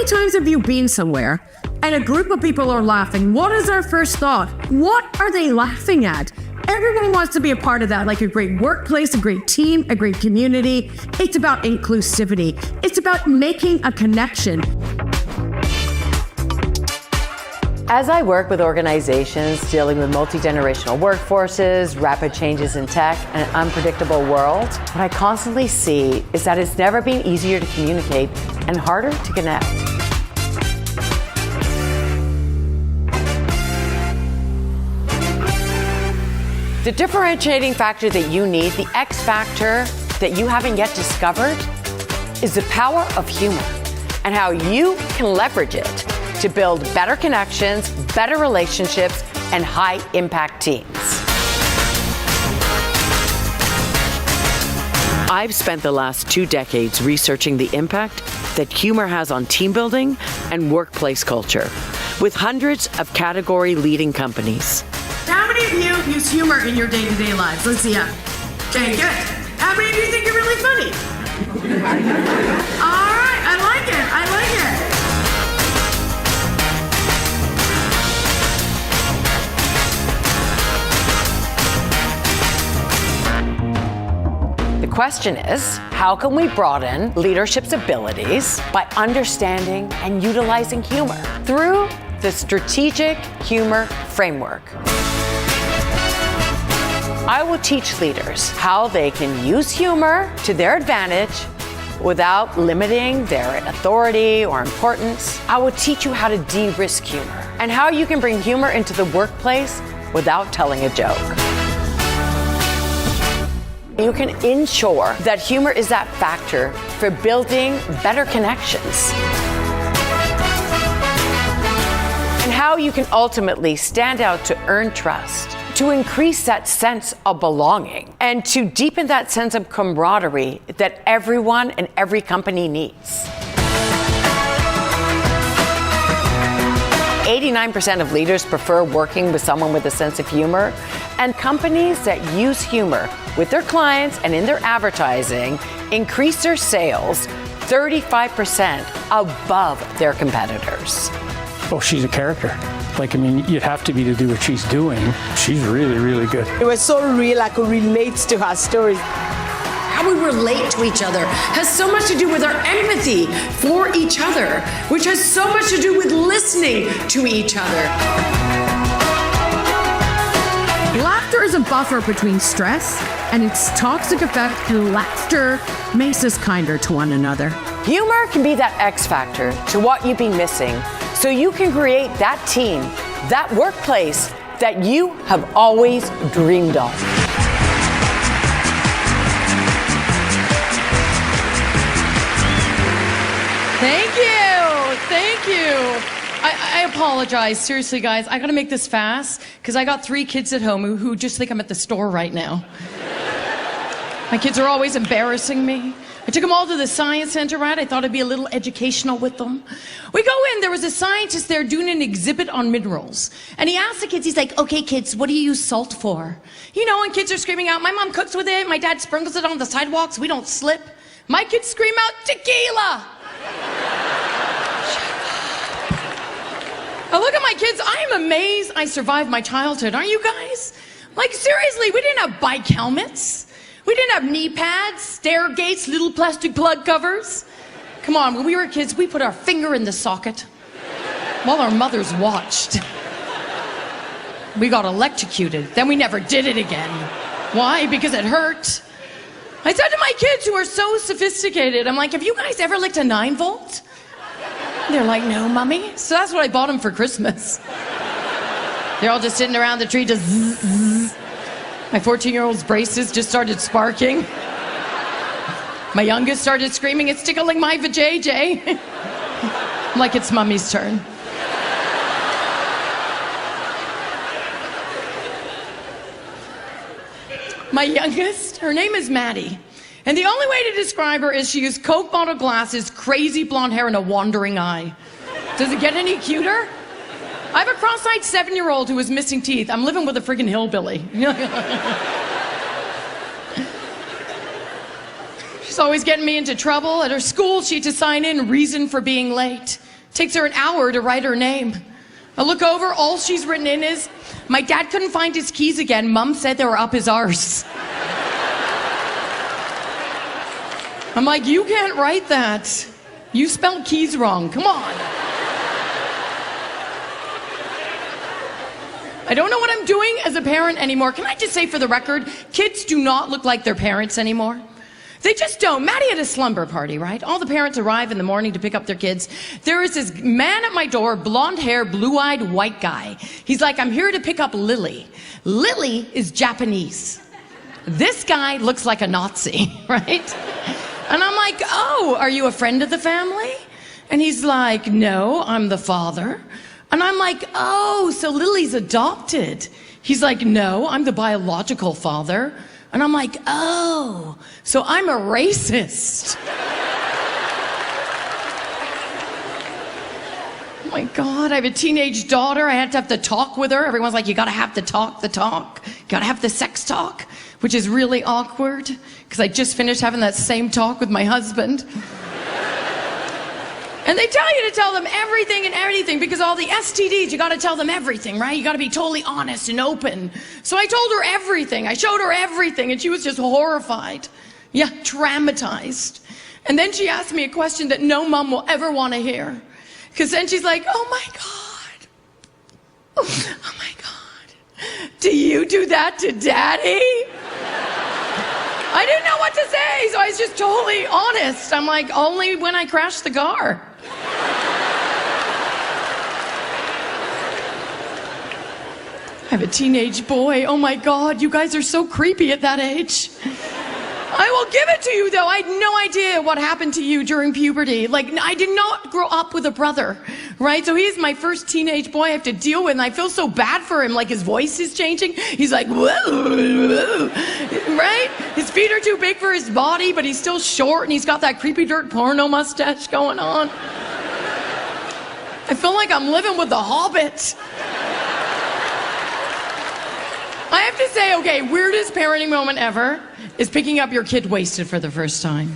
many times have you been somewhere and a group of people are laughing? What is our first thought? What are they laughing at? Everyone wants to be a part of that, like a great workplace, a great team, a great community. It's about inclusivity. It's about making a connection. As I work with organizations dealing with multi-generational workforces, rapid changes in tech, and an unpredictable world, what I constantly see is that it's never been easier to communicate and harder to connect. The differentiating factor that you need, the X factor that you haven't yet discovered, is the power of humor and how you can leverage it to build better connections, better relationships, and high-impact teams. I've spent the last 2 decades researching the impact that humor has on team building and workplace culture, with hundreds of category-leading companies. How many of you use humor in your day-to-day lives? Let's see. Okay, good. How many of you think you're really funny? All right, I like it. I like it. The question is, how can we broaden leadership's abilities by understanding and utilizing humor through the Strategic Humor Framework? I will teach leaders how they can use humor to their advantage without limiting their authority or importance. I will teach you how to de-risk humor and how you can bring humor into the workplace without telling a joke. You can ensure that humor is that factor for building better connections. And how you can ultimately stand out to earn trust, to increase that sense of belonging, and to deepen that sense of camaraderie that everyone and every company needs. 89% of leaders prefer working with someone with a sense of humor, and companies that use humor with their clients and in their advertising increase their sales 35% above their competitors. Oh, she's a character. Like, I mean, you'd have to be to do what she's doing. She's really, really good. It was so real, I could relate to her story. How we relate to each other has so much to do with our empathy for each other, which has so much to do with listening to each other. Laughter is a buffer between stress and its toxic effect, and laughter makes us kinder to one another. Humor can be that X factor to what you've been missing, so you can create that team, that workplace that you have always dreamed of. Thank you. Thank you. I apologize. Seriously, guys, I got to make this fast because I got 3 kids at home who just think I'm at the store right now. My kids are always embarrassing me. I took them all to the science center, right? I thought I'd be a little educational with them. We go in, there was a scientist there doing an exhibit on minerals. And he asked the kids, he's like, okay, kids, what do you use salt for? You know, and kids are screaming out, my mom cooks with it, my dad sprinkles it on the sidewalk so we don't slip. My kids scream out, tequila! Now look at my kids, I am amazed I survived my childhood, aren't you guys? Like seriously, we didn't have bike helmets. We didn't have knee pads, stair gates, little plastic plug covers. Come on, when we were kids, we put our finger in the socket while our mothers watched. We got electrocuted, then we never did it again. Why? Because it hurt. I said to my kids who are so sophisticated, I'm like, have you guys ever licked a 9-volt? They're like, no, Mommy. So that's what I bought them for Christmas. They're all just sitting around the tree, just zzz, zzz. My 14-year-old's braces just started sparking. My youngest started screaming, it's tickling my vajayjay. I'm like, it's Mommy's turn. My youngest, her name is Maddie. And the only way to describe her is she used Coke bottle glasses, crazy blonde hair, and a wandering eye. Does it get any cuter? I have a cross-eyed 7-year-old who is missing teeth. I'm living with a friggin' hillbilly. She's always getting me into trouble. At her school, she had to sign in reason for being late. Takes her an hour to write her name. I look over, all she's written in is, my dad couldn't find his keys again. Mom said they were up his arse. I'm like, you can't write that. You spelled keys wrong. Come on. I don't know what I'm doing as a parent anymore. Can I just say for the record, kids do not look like their parents anymore. They just don't. Maddie had a slumber party, right? All the parents arrive in the morning to pick up their kids. There is this man at my door, blonde hair, blue-eyed white guy. He's like, I'm here to pick up Lily. Lily is Japanese. This guy looks like a Nazi, right? And I'm like, oh, are you a friend of the family? And he's like, no, I'm the father. And I'm like, oh, so Lily's adopted. He's like, no, I'm the biological father. And I'm like, oh, so I'm a racist. Oh my God, I have a teenage daughter. I had to have the talk with her. Everyone's like, you gotta have the talk. You gotta have the sex talk, which is really awkward because I just finished having that same talk with my husband. And they tell you to tell them everything and anything because all the STDs, you got to tell them everything, right? You got to be totally honest and open. So I told her everything. I showed her everything, and she was just horrified. Yeah, traumatized. And then she asked me a question that no mom will ever want to hear. Because then she's like, oh my God. Oh my God. Do you do that to Daddy? I didn't know what to say, so I was just totally honest. I'm like, only when I crash the car. I have a teenage boy. Oh my God, you guys are so creepy at that age. I will give it to you though. I had no idea what happened to you during puberty. Like, I did not grow up with a brother, right? So he's my first teenage boy I have to deal with, and I feel so bad for him. Like, his voice is changing. He's like, whoa, right? His feet are too big for his body, but he's still short, and he's got that creepy dirt porno mustache going on. I feel like I'm living with the Hobbit. I have to say, okay, weirdest parenting moment ever is picking up your kid wasted for the first time.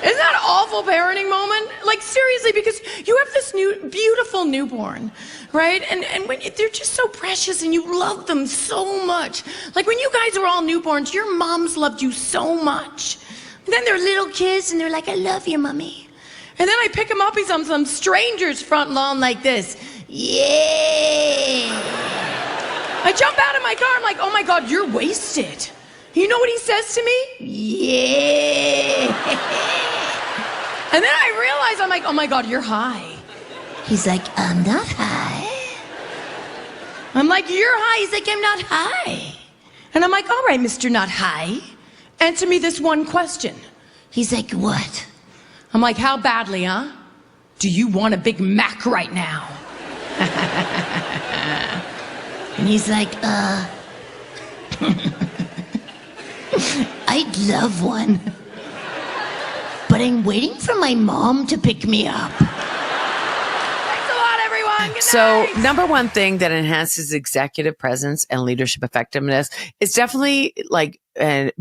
Isn't that an awful parenting moment? Like, seriously, because you have this new, beautiful newborn, right? And when they're just so precious and you love them so much. Like, when you guys were all newborns, your moms loved you so much. And then they're little kids and they're like, I love you, mommy. And then I pick him up, he's on some stranger's front lawn like this. Yeah. I jump out of my car, I'm like, oh my God, you're wasted. You know what he says to me? Yeah. And then I realize, I'm like, oh my God, you're high. He's like, I'm not high. I'm like, you're high. He's like, I'm not high. And I'm like, all right, Mr. Not High, answer me this one question. He's like, what? I'm like, how badly, huh? Do you want a Big Mac right now? And he's like, I'd love one. But I'm waiting for my mom to pick me up. Thanks a lot, everyone. Good So, night. number one thing that enhances executive presence and leadership effectiveness is definitely like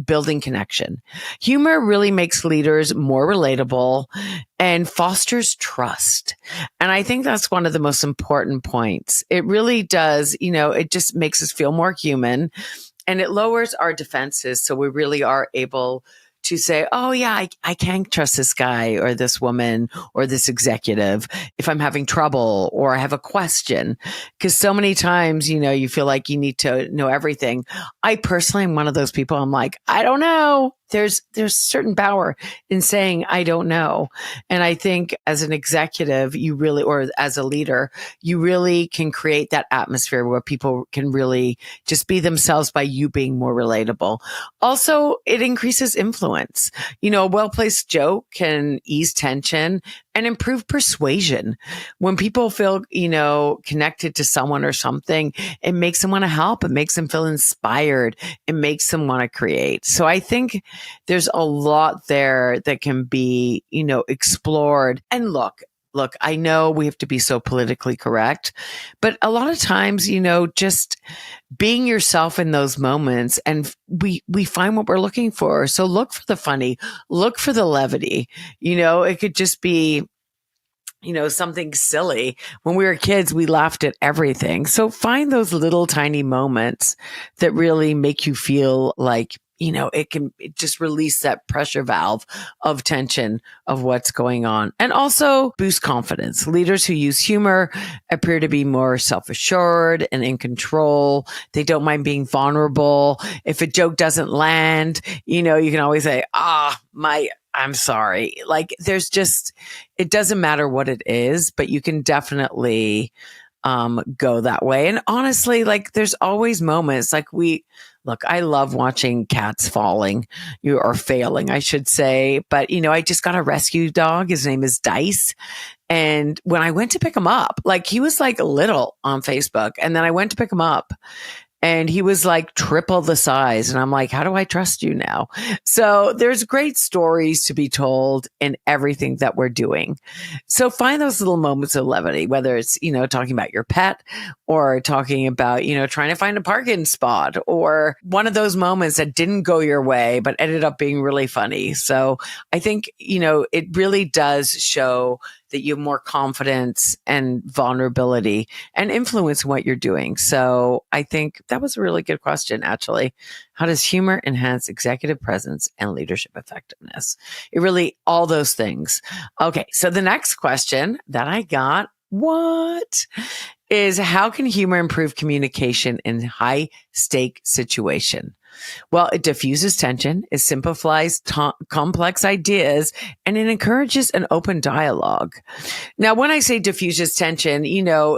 building connection. Humor really makes leaders more relatable and fosters trust. And I think that's one of the most important points. It really does, it just makes us feel more human and it lowers our defenses. So we really are able to say, oh yeah, I can trust this guy or this woman or this executive if I'm having trouble or I have a question. Because so many times, you feel like you need to know everything. I personally am one of those people. I'm like, I don't know. There's certain power in saying, I don't know. And I think as an executive, or as a leader, you really can create that atmosphere where people can really just be themselves by you being more relatable. Also, it increases influence. A well-placed joke can ease tension and improve persuasion. When people feel, connected to someone or something, it makes them want to help. It makes them feel inspired. It makes them want to create. So I think there's a lot there that can be, explored. And look, I know we have to be so politically correct, but a lot of times, just being yourself in those moments and we find what we're looking for. So look for the funny, look for the levity, it could just be something silly. When we were kids, we laughed at everything. So find those little tiny moments that really make you feel like, it just release that pressure valve of tension of what's going on, and also boost confidence. Leaders who use humor appear to be more self-assured and in control. They don't mind being vulnerable. If a joke doesn't land, you can always say, I'm sorry. Like it doesn't matter what it is, but you can definitely go that way. And honestly, like there's always moments like I love watching cats falling or failing, I should say. But, I just got a rescue dog. His name is Dice. And when I went to pick him up, like he was like little on Facebook. And then I went to pick him up and he was like triple the size. And I'm like, how do I trust you now? So there's great stories to be told in everything that we're doing. So find those little moments of levity, whether it's, talking about your pet or talking about, trying to find a parking spot or one of those moments that didn't go your way, but ended up being really funny. So I think, it really does show that you have more confidence and vulnerability and influence in what you're doing. So I think that was a really good question, actually. How does humor enhance executive presence and leadership effectiveness? It really, all those things. Okay. So the next question that I got, is how can humor improve communication in high stake situation? Well, it diffuses tension, it simplifies complex ideas, and it encourages an open dialogue. Now, when I say diffuses tension,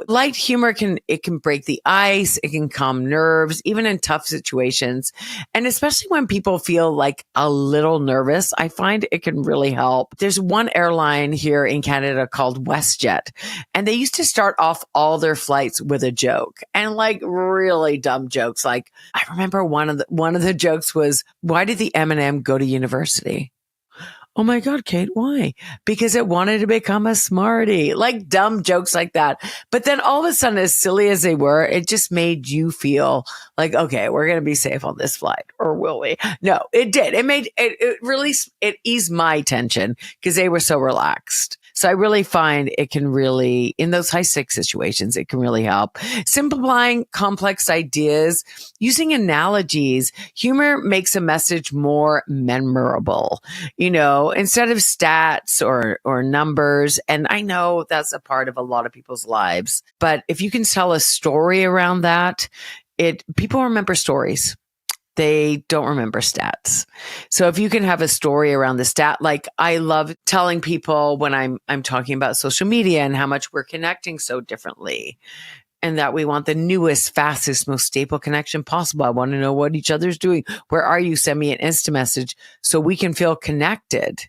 light humor can break the ice, it can calm nerves, even in tough situations. And especially when people feel like a little nervous, I find it can really help. There's one airline here in Canada called WestJet, and they used to start off all their flights with a joke, and like really dumb jokes. Like I remember one of the jokes was, why did the M&M go to university? Oh my God, Kate, why? Because it wanted to become a smarty. Like dumb jokes like that. But then all of a sudden, as silly as they were, it just made you feel like, okay, we're going to be safe on this flight, or will we? No, it did. It eased my tension because they were so relaxed. So I really find it can really, in those high stakes situations, it can really help. Simplifying complex ideas, using analogies, humor makes a message more memorable, instead of stats or numbers. And I know that's a part of a lot of people's lives, but if you can tell a story around that, people remember stories. They don't remember stats. So if you can have a story around the stat, like I love telling people when I'm talking about social media and how much we're connecting so differently, and that we want the newest, fastest, most stable connection possible. I want to know what each other's doing. Where are you? Send me an Insta message so we can feel connected.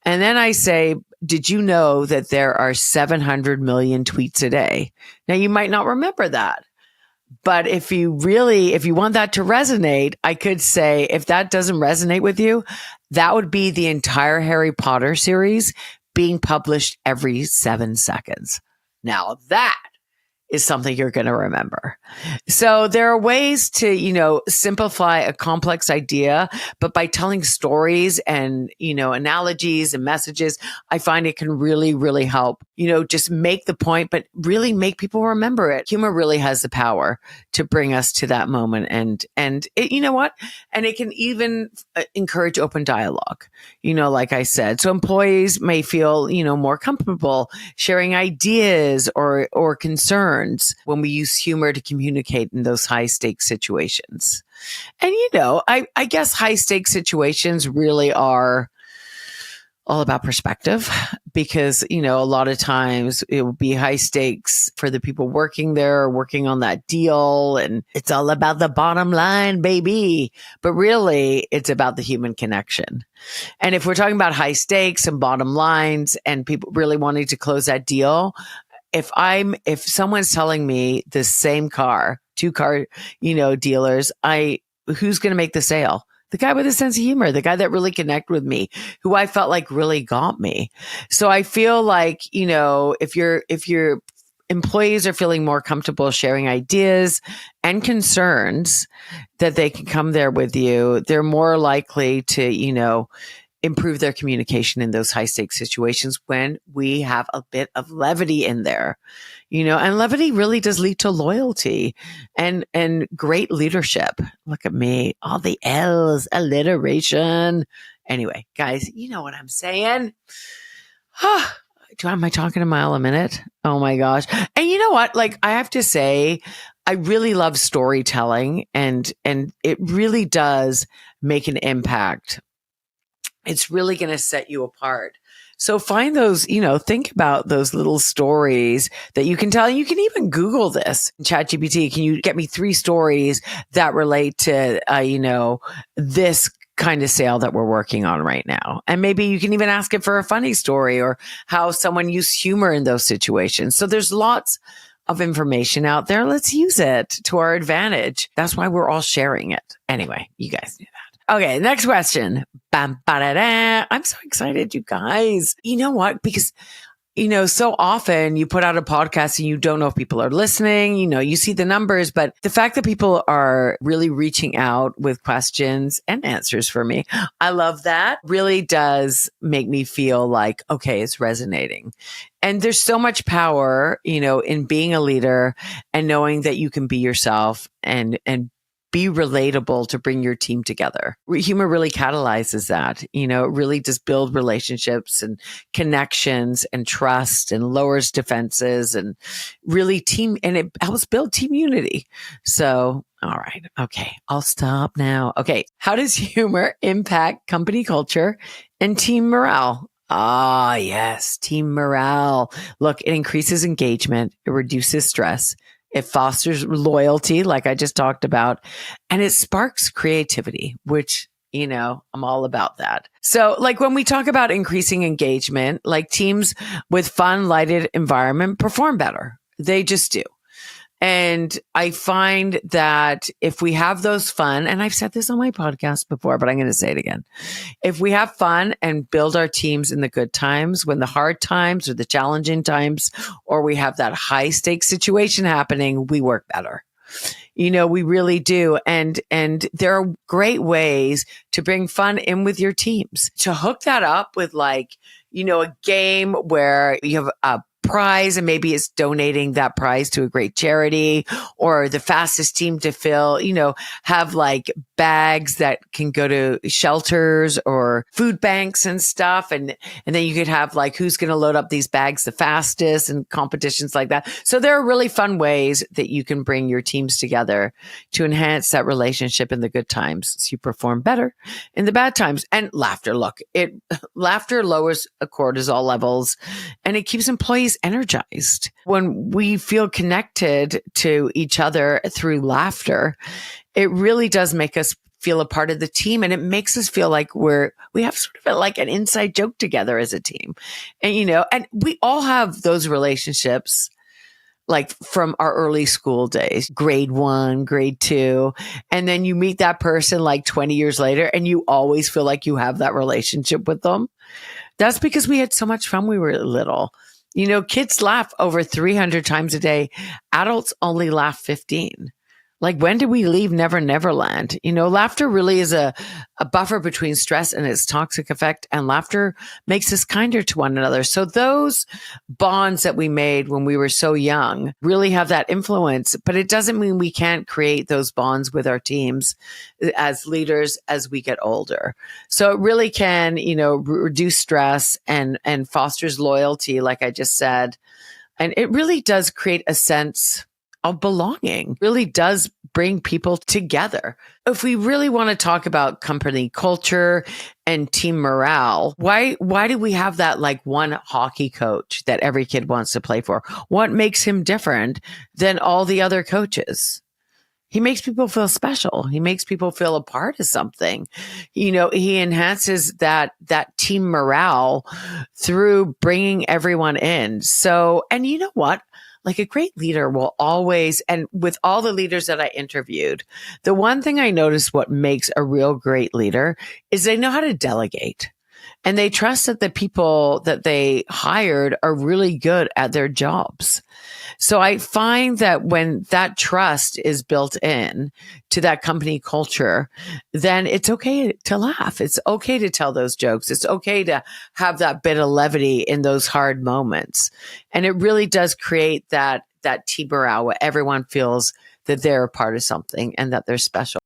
And then I say, did you know that there are 700 million tweets a day? Now you might not remember that. But if you want that to resonate, I could say, if that doesn't resonate with you, that would be the entire Harry Potter series being published every 7 seconds. Now that is something you're going to remember. So there are ways to, simplify a complex idea, but by telling stories and, analogies and messages, I find it can really, really help, just make the point, but really make people remember it. Humor really has the power to bring us to that moment. And it, you know what? And it can even encourage open dialogue, like I said. So employees may feel, more comfortable sharing ideas or concerns when we use humor to communicate in those high stakes situations. And, I guess high stakes situations really are all about perspective because, a lot of times it will be high stakes for the people working there, working on that deal. And it's all about the bottom line, baby. But really, it's about the human connection. And if we're talking about high stakes and bottom lines and people really wanting to close that deal, if someone's telling me the same car, 2 car, dealers, who's going to make the sale? The guy with a sense of humor, the guy that really connected with me, who I felt like really got me. So I feel like, if your employees are feeling more comfortable sharing ideas and concerns that they can come there with you, they're more likely to, improve their communication in those high stakes situations when we have a bit of levity in there, and levity really does lead to loyalty and great leadership. Look at me, all the L's, alliteration. Anyway, guys, you know what I'm saying? Am I talking a mile a minute? Oh my gosh. And you know what? Like, I have to say, I really love storytelling and it really does make an impact. It's really going to set you apart. So find those, think about those little stories that you can tell. You can even Google this. ChatGPT, can you get me 3 stories that relate to, this kind of sale that we're working on right now? And maybe you can even ask it for a funny story or how someone used humor in those situations. So there's lots of information out there. Let's use it to our advantage. That's why we're all sharing it. Anyway, you guys knew that. Okay, next question. Bam, ba-da-da. I'm so excited, you guys. You know what? Because so often you put out a podcast and you don't know if people are listening, you see the numbers, but the fact that people are really reaching out with questions and answers for me, I love that. Really does make me feel like, okay, it's resonating. And there's so much power, in being a leader and knowing that you can be yourself and be relatable to bring your team together. Humor really catalyzes that. It really does build relationships and connections and trust and lowers defenses and really and it helps build team unity. So, all right. Okay. I'll stop now. Okay. How does humor impact company culture and team morale? Ah, yes. Team morale. Look, it increases engagement. It reduces stress. It fosters loyalty, like I just talked about, and it sparks creativity, which, I'm all about that. So like when we talk about increasing engagement, like teams with fun, lighted environment perform better. They just do. And I find that if we have those fun, and I've said this on my podcast before, but I'm going to say it again. If we have fun and build our teams in the good times, when the hard times or the challenging times, or we have that high stakes situation happening, we work better. We really do. And there are great ways to bring fun in with your teams, to hook that up with a game where you have a prize and maybe it's donating that prize to a great charity, or the fastest team to fill, have like bags that can go to shelters or food banks and stuff. And then you could have like, who's going to load up these bags the fastest and competitions like that. So there are really fun ways that you can bring your teams together to enhance that relationship in the good times so you perform better in the bad times. And laughter, laughter lowers cortisol levels and it keeps employees energized. When we feel connected to each other through laughter, it really does make us feel a part of the team, and it makes us feel like we have sort of like an inside joke together as a team. And and we all have those relationships like from our early school days, grade 1, grade 2, and then you meet that person like 20 years later and you always feel like you have that relationship with them. That's because we had so much fun when we were little. Kids laugh over 300 times a day. Adults only laugh 15. Like, when did we leave Never Never Land? Laughter really is a buffer between stress and its toxic effect, and laughter makes us kinder to one another. So those bonds that we made when we were so young really have that influence, but it doesn't mean we can't create those bonds with our teams as leaders as we get older. So it really can, reduce stress and fosters loyalty, like I just said. And it really does create a sense of belonging, really does bring people together. If we really want to talk about company culture and team morale, why do we have that like one hockey coach that every kid wants to play for? What makes him different than all the other coaches? He makes people feel special. He makes people feel a part of something. He enhances that team morale through bringing everyone in. So, and you know what? Like, a great leader will always, and with all the leaders that I interviewed, the one thing I noticed what makes a real great leader is they know how to delegate. And they trust that the people that they hired are really good at their jobs. So I find that when that trust is built in to that company culture, then it's okay to laugh. It's okay to tell those jokes. It's okay to have that bit of levity in those hard moments. And it really does create that team morale where everyone feels that they're a part of something and that they're special.